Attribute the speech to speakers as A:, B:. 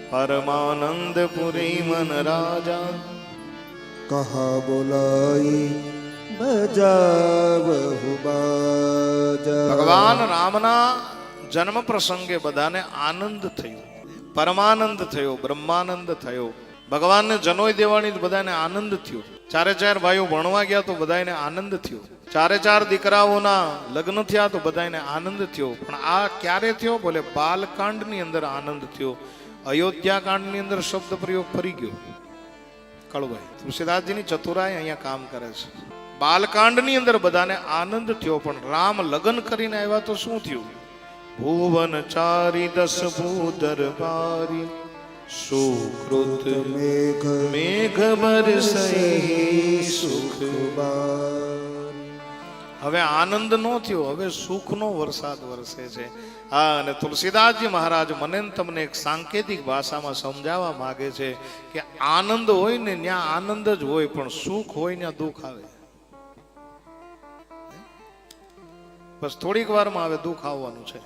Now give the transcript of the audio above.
A: परमानंदपुरी मन राजा
B: कहा बोलाई बजावहु बाजा।
A: भगवान रामना जन्म प्रसंगे बधाने आनंद थयो, परमानंद थयो, ब्रह्मानंद थयो। भगवान ने जनोई देवानी तो बधाने आनंद थयो। चारे चार भाईओ भणवा गया तो बधाने आनंद थयो। चारे चार दीकराओना लग्न थया तो बधाने आनंद थयो। पण आ क्यारे थयो? बोले बालकांड नी अंदर आनंद थयो। अयोध्या कांड नी अंदर शब्द प्रयोग फरी गयो। कळुभाई तुलसीदास जी नी चतुराई अहींया काम करे छे। बालकांड नी अंदर बधाने आनंद थयो, पण राम लग्न करीने आव्या तो शुं थयुं? भुवन चारी 10 भूदर पारी सुकृत
B: मेघ
A: मेघ बरसई सुख
B: बारी।
A: હવે આનંદ નો થયો, હવે સુખનો વરસાદ વરસે છે. હા, અને તુલસીદાસજી મહારાજ મને તમને એક સાંકેતિક ભાષામાં સમજાવવા માંગે છે કે આનંદ હોય ને ત્યાં આનંદ જ હોય, પણ સુખ હોય ત્યાં દુઃખ આવે. બસ થોડીક વારમાં હવે દુઃખ આવવાનું છે.